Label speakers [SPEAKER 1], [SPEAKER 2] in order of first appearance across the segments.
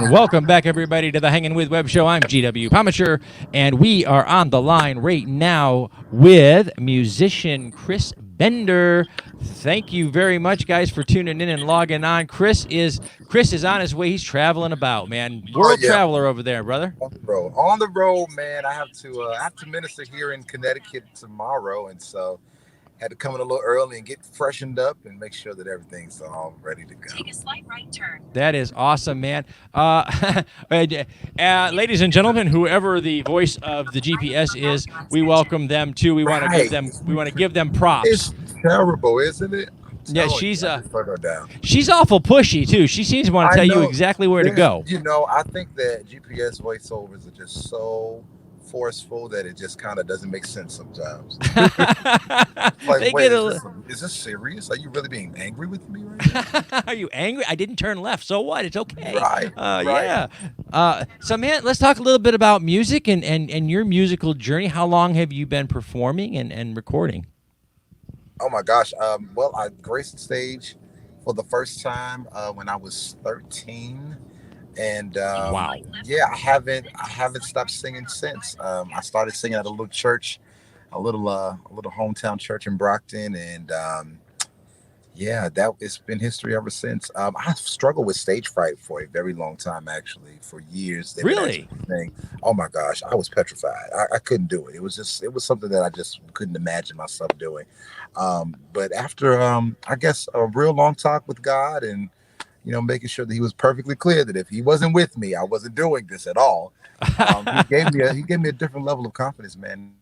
[SPEAKER 1] And welcome back, everybody, to the Hanging With Web Show. I'm GW Pomichter, and we are on the line right now with musician Chris Bender. Thank you very much, guys, for tuning in and logging on. Chris is on his way. He's traveling about, man. World traveler over there, brother.
[SPEAKER 2] On the road, man. I have to minister here in Connecticut tomorrow, and so had to come in a little early and get freshened up and make sure that everything's all ready to go.
[SPEAKER 3] Take a slight right turn.
[SPEAKER 1] That is awesome, man. Ladies and gentlemen, whoever the voice of the GPS is, we welcome them too. We want to give them props.
[SPEAKER 2] It's terrible, isn't it?
[SPEAKER 1] Yeah, she's awful pushy too. She seems to want to tell you exactly where to go.
[SPEAKER 2] I think that GPS voiceovers are just so forceful that it just kind of doesn't make sense sometimes. Like, wait, is this serious? Are you really being angry with me right now?
[SPEAKER 1] Are you angry? I didn't turn left. So what? It's okay.
[SPEAKER 2] Right.
[SPEAKER 1] Yeah. So, man, let's talk a little bit about music and your musical journey. How long have you been performing and recording?
[SPEAKER 2] Oh my gosh. Well, I graced the stage for the first time when I was 13. And
[SPEAKER 1] wow.
[SPEAKER 2] Yeah, I haven't stopped singing since. I started singing at a little church, a little hometown church in Brockton, and it's been history ever since. I've struggled with stage fright for a very long time, actually, for years.
[SPEAKER 1] Really?
[SPEAKER 2] Oh my gosh, I was petrified. I couldn't do it. It was something that I just couldn't imagine myself doing. But after I guess a real long talk with God and making sure that he was perfectly clear that if he wasn't with me, I wasn't doing this at all. He gave me a different level of confidence, man.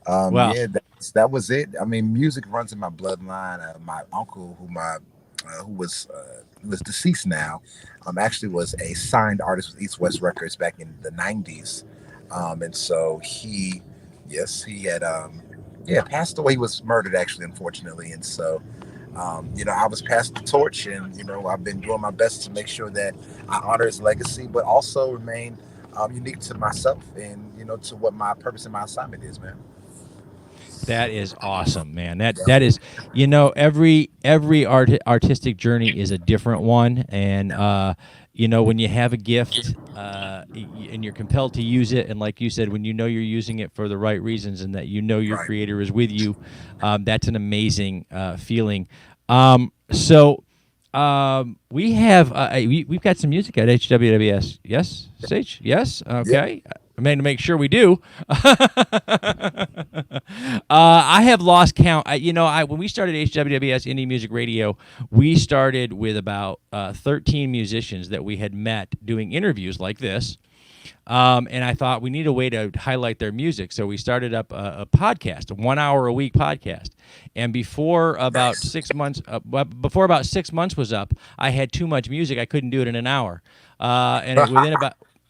[SPEAKER 1] Wow.
[SPEAKER 2] Yeah, that was it. I mean, music runs in my bloodline. My uncle, who was deceased now, actually was a signed artist with East West Records back in the 90s. And so he had passed away. He was murdered, actually, unfortunately. And so I was passed the torch, and I've been doing my best to make sure that I honor his legacy, but also remain unique to myself and to what my purpose and my assignment is, man.
[SPEAKER 1] That is awesome, man. That is, every artistic journey is a different one, and when you have a gift and you're compelled to use it, and like you said, when you're using it for the right reasons and that your creator is with you, that's an amazing feeling. So we have we've got some music at HWWS. Yes, Sage? Yes? Okay. Yeah. I mean, to make sure we do. I have lost count. When we started HWWS Indie Music Radio, we started with about 13 musicians that we had met doing interviews like this. And I thought we need a way to highlight their music. So we started up a podcast, a 1 hour a week podcast. And before about 6 months, was up, I had too much music. I couldn't do it in an hour.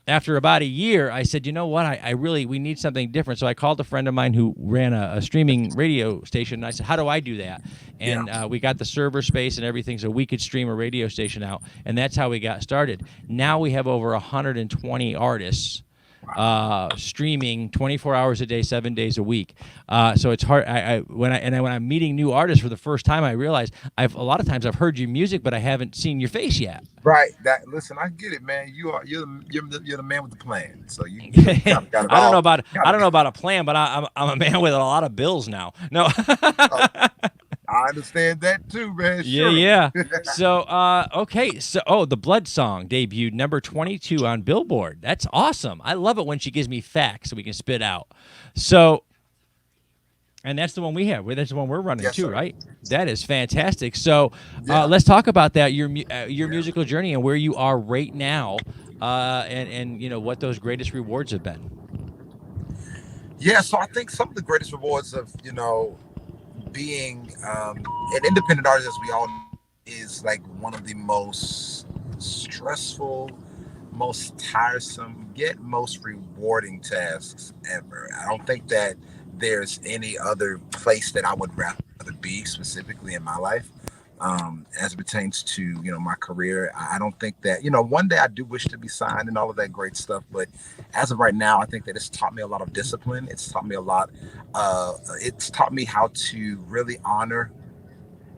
[SPEAKER 1] After about a year, I said, you know what? We need something different. So I called a friend of mine who ran a streaming radio station, and I said, how do I do that? And we got the server space and everything so we could stream a radio station out, and that's how we got started. Now we have over 120 artists streaming 24 hours a day, 7 days a week. So it's hard. When I'm meeting new artists for the first time, I realize a lot of times I've heard your music, but I haven't seen your face yet.
[SPEAKER 2] Right. Listen, I get it, man. You're the man with the plan. So you got it all.
[SPEAKER 1] I don't know about a plan, but I'm a man with a lot of bills now. No.
[SPEAKER 2] I understand that too, man.
[SPEAKER 1] Yeah. So, okay. So, the Blood Song debuted number 22 on Billboard. That's awesome. I love it when she gives me facts so we can spit out. So, and that's the one we have. That's the one we're running too, right? That is fantastic. So, let's talk about that. Your musical journey and where you are right now, and what those greatest rewards have been.
[SPEAKER 2] Yeah. So I think some of the greatest rewards of being an independent artist, as we all know, is like one of the most stressful, most tiresome, yet most rewarding tasks ever. I don't think that there's any other place that I would rather be, specifically in my life, as it pertains to my career. I don't think that one day I do wish to be signed and all of that great stuff, but as of right now, I think that it's taught me a lot of discipline. It's taught me a lot. It's taught me how to really honor.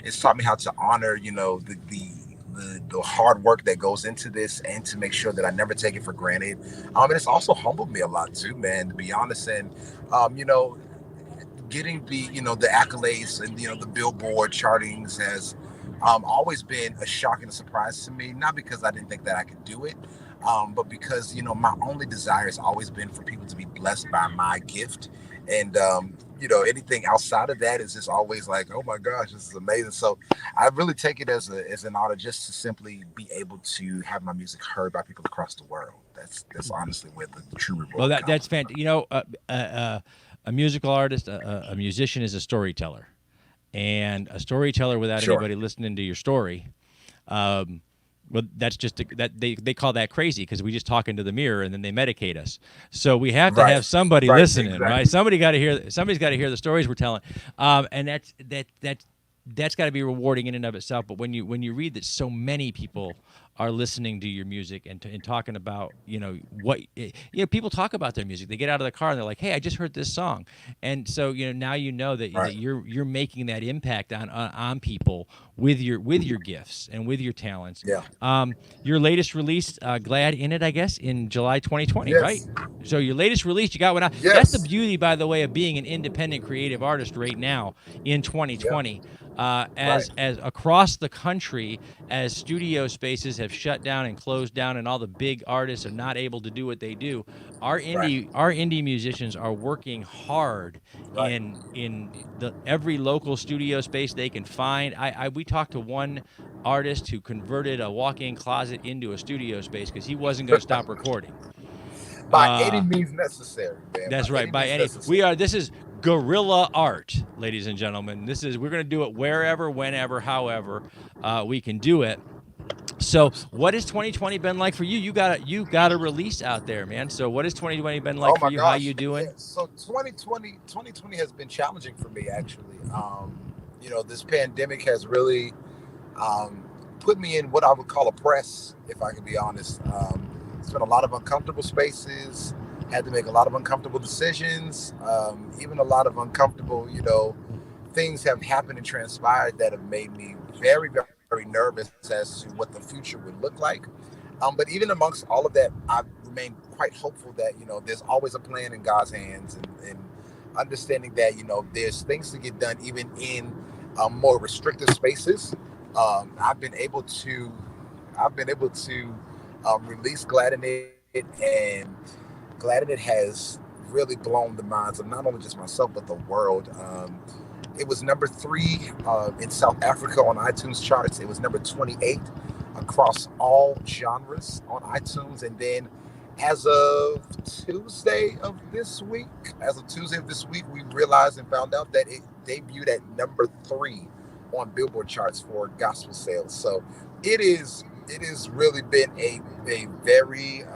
[SPEAKER 2] It's taught me how to honor the the hard work that goes into this, and to make sure that I never take it for granted. And it's also humbled me a lot too, man, to be honest. And you know, getting the the accolades and the Billboard chartings has always been a shock and a surprise to me. Not because I didn't think that I could do it, but because my only desire has always been for people to be blessed by my gift. And anything outside of that is just always like, oh my gosh, this is amazing. So I really take it as an honor just to simply be able to have my music heard by people across the world. That's honestly where the true
[SPEAKER 1] Well,
[SPEAKER 2] reward
[SPEAKER 1] that's
[SPEAKER 2] comes.
[SPEAKER 1] fantastic. A musical artist, a musician is a storyteller, and a storyteller without
[SPEAKER 2] Sure.
[SPEAKER 1] anybody listening to your story. Well, that's just that they call that crazy because we just talk into the mirror and then they medicate us. So we have to
[SPEAKER 2] Right.
[SPEAKER 1] have somebody
[SPEAKER 2] Right.
[SPEAKER 1] listening, right?
[SPEAKER 2] Exactly.
[SPEAKER 1] Somebody's got to hear the stories we're telling, and that's got to be rewarding in and of itself. But when you read that so many people are listening to your music and talking about people talk about their music. They get out of the car and they're like, hey, I just heard this song, and so now that
[SPEAKER 2] Right.
[SPEAKER 1] you're making that impact on people with your gifts and with your talents.
[SPEAKER 2] Yeah.
[SPEAKER 1] Your latest release, Glad in It, I guess, in July 2020, right?
[SPEAKER 2] Yes.
[SPEAKER 1] So your latest release, you got one out. That's the
[SPEAKER 2] Yes.
[SPEAKER 1] beauty, by the way, of being an independent creative artist right now in
[SPEAKER 2] Yeah.
[SPEAKER 1] 2020.
[SPEAKER 2] Right.
[SPEAKER 1] As across the country, as studio spaces have shut down and closed down, and all the big artists are not able to do what they do,
[SPEAKER 2] Right.
[SPEAKER 1] our indie musicians are working hard
[SPEAKER 2] Right.
[SPEAKER 1] in the every local studio space they can find. We talked to one artist who converted a walk-in closet into a studio space because he wasn't going to stop recording.
[SPEAKER 2] By any
[SPEAKER 1] Uh,
[SPEAKER 2] means necessary, man. By
[SPEAKER 1] that's right.
[SPEAKER 2] any
[SPEAKER 1] By
[SPEAKER 2] means
[SPEAKER 1] any, we
[SPEAKER 2] necessary.
[SPEAKER 1] are. This is guerrilla art, ladies and gentlemen. We're going to do it wherever, whenever, however we can do it. So, what has 2020 been like for you? You got a release out there, man. So, what has 2020 been
[SPEAKER 2] Oh
[SPEAKER 1] like for
[SPEAKER 2] my
[SPEAKER 1] you? How
[SPEAKER 2] gosh.
[SPEAKER 1] you
[SPEAKER 2] Yeah.
[SPEAKER 1] doing?
[SPEAKER 2] So 2020 has been challenging for me actually. This pandemic has really um, put me in what I would call a press, if I can be honest. It's been a lot of uncomfortable spaces, had to make a lot of uncomfortable decisions, even a lot of uncomfortable, things have happened and transpired that have made me very, very nervous as to what the future would look like. But even amongst all of that, I've remained quite hopeful that, there's always a plan in God's hands, and understanding that, there's things to get done even in more restrictive spaces. Um, I've been able to I've been able to release Glad in It, and Glad in It has really blown the minds of not only just myself but the world. It was number three in South Africa on iTunes charts. It was number 28 across all genres on iTunes, and then as of Tuesday of this week, we realized and found out that it debuted at number three on Billboard charts for gospel sales. So it has really been a very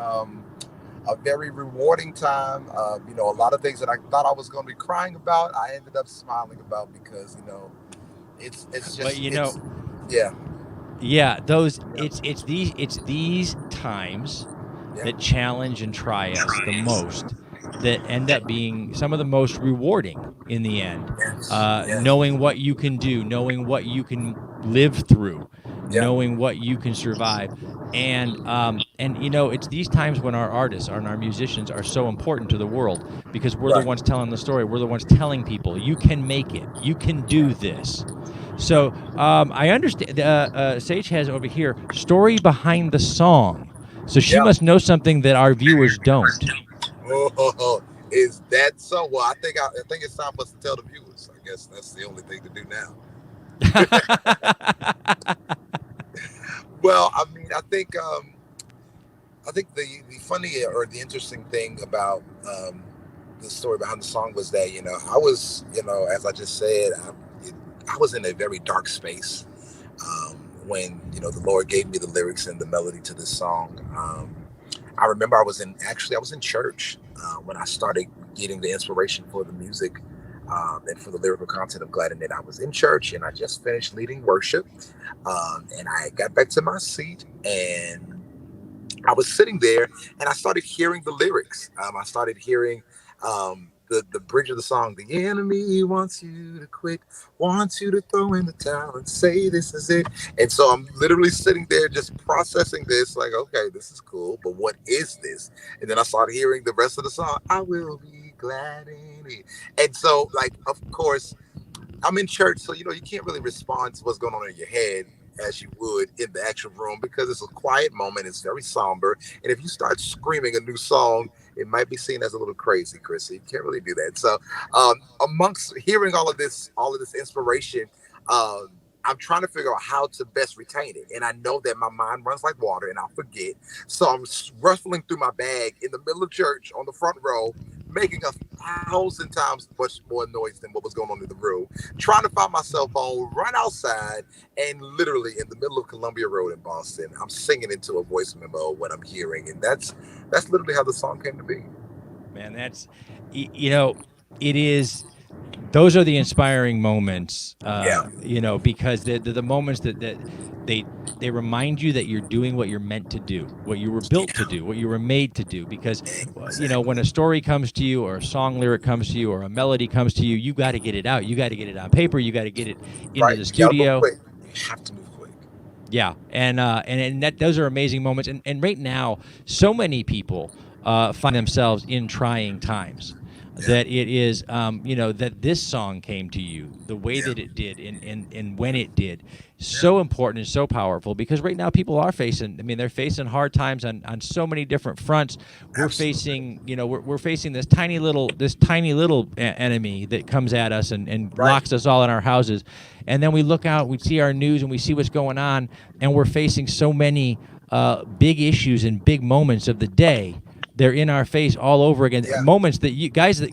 [SPEAKER 2] rewarding time. A lot of things that I thought I was going to be crying about, I ended up smiling about, because it's
[SPEAKER 1] But
[SPEAKER 2] just it's yeah.
[SPEAKER 1] yeah, those
[SPEAKER 2] Yeah.
[SPEAKER 1] it's these times
[SPEAKER 2] Yeah.
[SPEAKER 1] that challenge and try us the most, that end up being some of the most rewarding in the end.
[SPEAKER 2] Yes. Yes.
[SPEAKER 1] Knowing what you can do, knowing what you can live through,
[SPEAKER 2] Yeah.
[SPEAKER 1] knowing what you can survive, and it's these times when our artists and our musicians are so important to the world because we're the
[SPEAKER 2] Right.
[SPEAKER 1] ones telling the story. We're the ones telling people you can make it, you can do this. So I understand. Sage has over here story behind the song. So she
[SPEAKER 2] Yeah.
[SPEAKER 1] must know something that our viewers don't.
[SPEAKER 2] Oh, is that so? Well, I think it's time for us to tell the viewers. I guess that's the only thing to do now. Well, I mean, I think the funny or the interesting thing about the story behind the song was that I was, as I just said, I was in a very dark space when the Lord gave me the lyrics and the melody to this song. I remember I was in church when I started getting the inspiration for the music and for the lyrical content of Glad in It. I was in church and I just finished leading worship, and I got back to my seat, and I was sitting there and I started hearing the lyrics. I started hearing the bridge of the song. The enemy wants you to quit, wants you to throw in the towel and say this is it. And so I'm literally sitting there just processing this, like, okay, this is cool, but what is this? And then I started hearing the rest of the song. I will be glad in it. And so, like, of course, I'm in church, so you can't really respond to what's going on in your head as you would in the actual room because it's a quiet moment. It's very somber, and if you start screaming a new song, it might be seen as a little crazy, Chris. So you can't really do that. So, amongst hearing all of this inspiration, um, I'm trying to figure out how to best retain it. And I know that my mind runs like water, and I'll forget. So I'm ruffling through my bag in the middle of church on the front row, making 1,000 times much more noise than what was going on in the room, trying to find my cell phone, run outside, and literally in the middle of Columbia Road in Boston, I'm singing into a voice memo what I'm hearing, and that's literally how the song came to be.
[SPEAKER 1] Man, it is. Those are the inspiring moments,
[SPEAKER 2] Yeah,
[SPEAKER 1] because the moments that they they remind you that you're doing what you're meant to do, what you were built to
[SPEAKER 2] yeah,
[SPEAKER 1] do, what you were made to do. Because when
[SPEAKER 2] exactly.
[SPEAKER 1] a story comes to you, or a song lyric comes to you, or a melody comes to you, you got to get it out. You got to get it on paper. You got to get it into
[SPEAKER 2] Right,
[SPEAKER 1] the
[SPEAKER 2] you gotta move
[SPEAKER 1] studio.
[SPEAKER 2] quick. You have to move quick.
[SPEAKER 1] Yeah, and that those are amazing moments. And right now, so many people find themselves in trying times.
[SPEAKER 2] Yeah,
[SPEAKER 1] That it is, that this song came to you the way
[SPEAKER 2] yeah,
[SPEAKER 1] that it did, and when it did,
[SPEAKER 2] yeah,
[SPEAKER 1] so important and so powerful. Because right now, people are facing. I mean, they're facing hard times on so many different fronts. We're
[SPEAKER 2] absolutely.
[SPEAKER 1] facing, we're facing this tiny little enemy that comes at us and
[SPEAKER 2] Right.
[SPEAKER 1] locks us all in our houses. And then we look out, we see our news, and we see what's going on, and we're facing so many big issues and big moments of the day. They're in our face all over again.
[SPEAKER 2] Yeah,
[SPEAKER 1] Moments that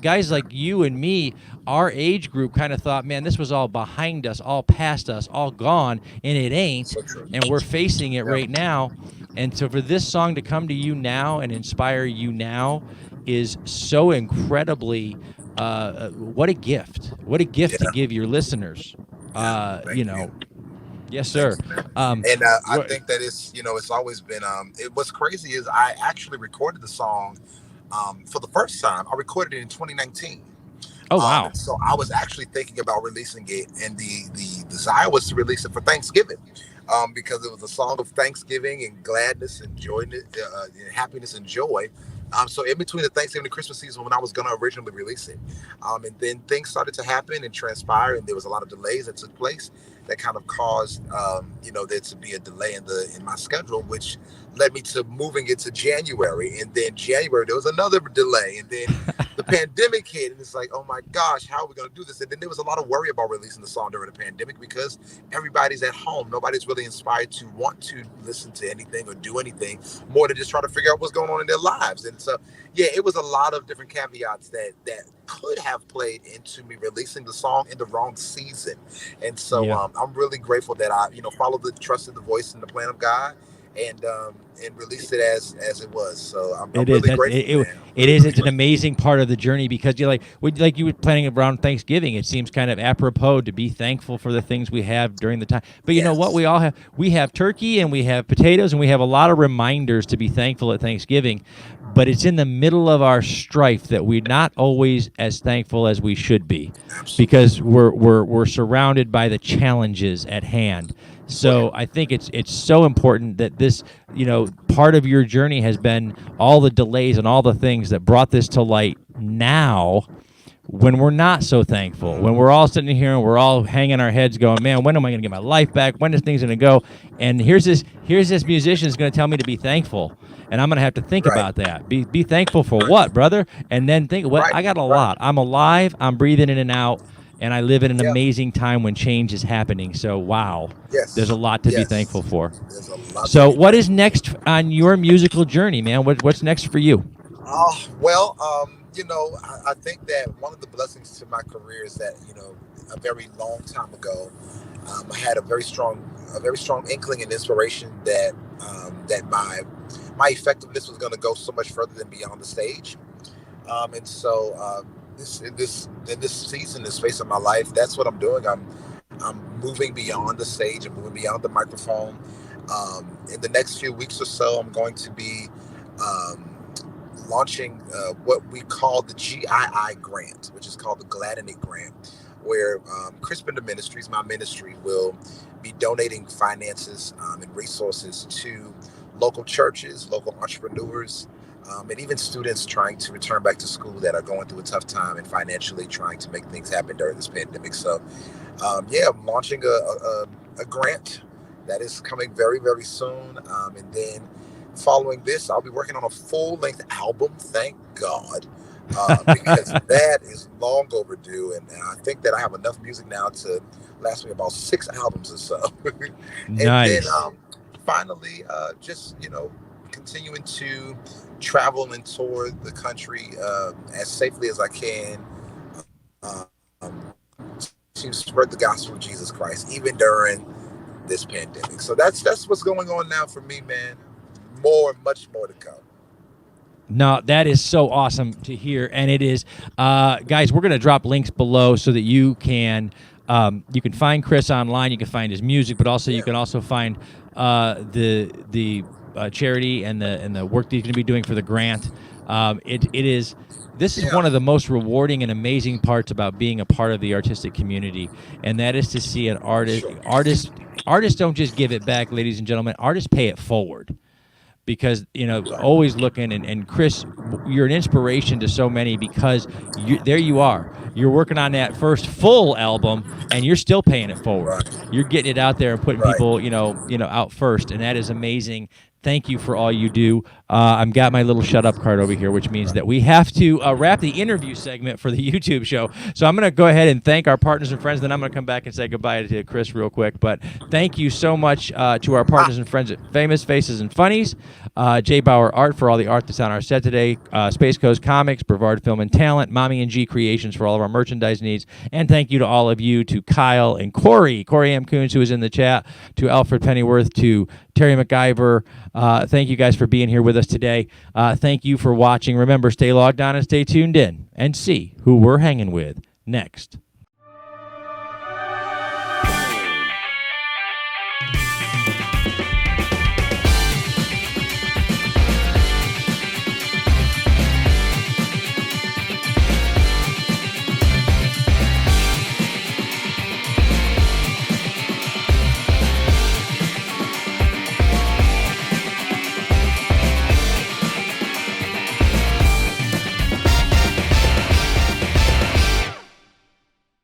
[SPEAKER 1] guys like you and me, our age group, kind of thought, man, this was all behind us, all past us, all gone, and it ain't.
[SPEAKER 2] so true.
[SPEAKER 1] And we're facing it
[SPEAKER 2] Yeah,
[SPEAKER 1] right now. And so for this song to come to you now and inspire you now is so incredibly, what a gift. What a gift to
[SPEAKER 2] yeah,
[SPEAKER 1] give your listeners.
[SPEAKER 2] yeah.
[SPEAKER 1] Uh, you
[SPEAKER 2] Thank you.
[SPEAKER 1] know, yes,
[SPEAKER 2] Thank
[SPEAKER 1] sir.
[SPEAKER 2] you, man.
[SPEAKER 1] Um,
[SPEAKER 2] And I
[SPEAKER 1] what?
[SPEAKER 2] think that it's always been. What's crazy is I actually recorded the song for the first time. I recorded it in 2019.
[SPEAKER 1] Oh, wow.
[SPEAKER 2] And so I was actually thinking about releasing it, and the desire was to release it for Thanksgiving, because it was a song of Thanksgiving and gladness and joy, and happiness and joy. So in between the Thanksgiving and Christmas season, when I was going to originally release it, and then things started to happen and transpire, and there was a lot of delays that took place that kind of caused, there to be a delay in my schedule, which led me to moving it to January, and then January there was another delay, and then the pandemic hit, and it's like, oh my gosh, how are we going to do this? And then there was a lot of worry about releasing the song during the pandemic because everybody's at home. Nobody's really inspired to want to listen to anything or do anything more than just try to figure out what's going on in their lives. And so, yeah, it was a lot of different caveats that could have played into me releasing the song in the wrong season. And so,
[SPEAKER 1] Yeah.
[SPEAKER 2] I'm really grateful that I, followed the trust of the voice and the plan of God, and released it as it was. So I'm
[SPEAKER 1] It is
[SPEAKER 2] really
[SPEAKER 1] that
[SPEAKER 2] grateful, man. I'm
[SPEAKER 1] it
[SPEAKER 2] really,
[SPEAKER 1] is.
[SPEAKER 2] really
[SPEAKER 1] It's an
[SPEAKER 2] grateful.
[SPEAKER 1] amazing part of the journey because like you were planning around Thanksgiving. It seems kind of apropos to be thankful for the things we have during the time. But you know what?
[SPEAKER 2] Yes.
[SPEAKER 1] We have turkey and we have potatoes and we have a lot of reminders to be thankful at Thanksgiving. But it's in the middle of our strife that we're not always as thankful as we should be,
[SPEAKER 2] Absolutely.
[SPEAKER 1] because we're surrounded by the challenges at hand.
[SPEAKER 2] Oh yeah.
[SPEAKER 1] So I think it's so important that this, part of your journey has been all the delays and all the things that brought this to light now, when we're not so thankful, when we're all sitting here and we're all hanging our heads going, man, when am I going to get my life back? When is things going to go? And here's this musician is going to tell me to be thankful. And I'm going to have to think
[SPEAKER 2] Right.
[SPEAKER 1] about that. Be thankful for
[SPEAKER 2] Right.
[SPEAKER 1] what, brother? And then think, well,
[SPEAKER 2] Right.
[SPEAKER 1] I got a
[SPEAKER 2] Right.
[SPEAKER 1] lot. I'm alive. I'm breathing in and out. And I live in an
[SPEAKER 2] Yeah.
[SPEAKER 1] amazing time when change is happening. So, wow, there's a
[SPEAKER 2] Yes.
[SPEAKER 1] lot to be
[SPEAKER 2] Yes.
[SPEAKER 1] thankful for.
[SPEAKER 2] There's a lot to
[SPEAKER 1] So,
[SPEAKER 2] be
[SPEAKER 1] what is
[SPEAKER 2] thankful for.
[SPEAKER 1] next on your musical journey, man? What's next for you?
[SPEAKER 2] Well, I think that one of the blessings to my career is that, a very long time ago, I had a very strong inkling and inspiration that my effectiveness was going to go so much further than beyond the stage. And so, this season, this phase of my life, that's what I'm doing. I'm moving beyond the stage and moving beyond the microphone. In the next few weeks or so, I'm going to be um, launching what we call the GII grant, which is called the Gladden Grant, where Crispin Ministries, my ministry, will be donating finances and resources to local churches, local entrepreneurs, and even students trying to return back to school that are going through a tough time and financially trying to make things happen during this pandemic. So, yeah, I'm launching a grant that is coming very, very soon. And then following this, I'll be working on a full-length album, thank God, because that is long overdue. And I think that I have enough music now to last me about 6 albums or so. And then
[SPEAKER 1] Nice.
[SPEAKER 2] finally, just, continuing to travel and tour the country as safely as I can, to spread the gospel of Jesus Christ, even during this pandemic. So that's what's going on now for me, man. Much more to come.
[SPEAKER 1] No, that is so awesome to hear, and it is, guys. We're going to drop links below so that you can find Chris online. You can find his music, but also you can also find the charity and the work that he's going to be doing for the grant. This is one of the most rewarding and amazing parts about being a part of the artistic community, and that is to see an artist. Artists don't just give it back, ladies and gentlemen. Artists pay it forward. Because, always looking, and Chris, you're an inspiration to so many because there you are. You're working on that first full album, and you're still paying it forward. You're getting it out there and putting people, out first, and that is amazing. Thank you for all you do. I've got my little shut up card over here, which means that we have to wrap the interview segment for the YouTube show. So I'm going to go ahead and thank our partners and friends. Then I'm going to come back and say goodbye to Chris real quick. But thank you so much to our partners and friends at Famous Faces and Funnies, J. Bauer Art for all the art that's on our set today, Space Coast Comics, Brevard Film and Talent, Mommy and G Creations for all of our merchandise needs. And thank you to all of you, to Kyle and Corey M. Coons, who is in the chat, to Alfred Pennyworth, to Terry McIver. Thank you guys for being here with us today. Thank you for watching. Remember, stay logged on and stay tuned in and see who we're hanging with next.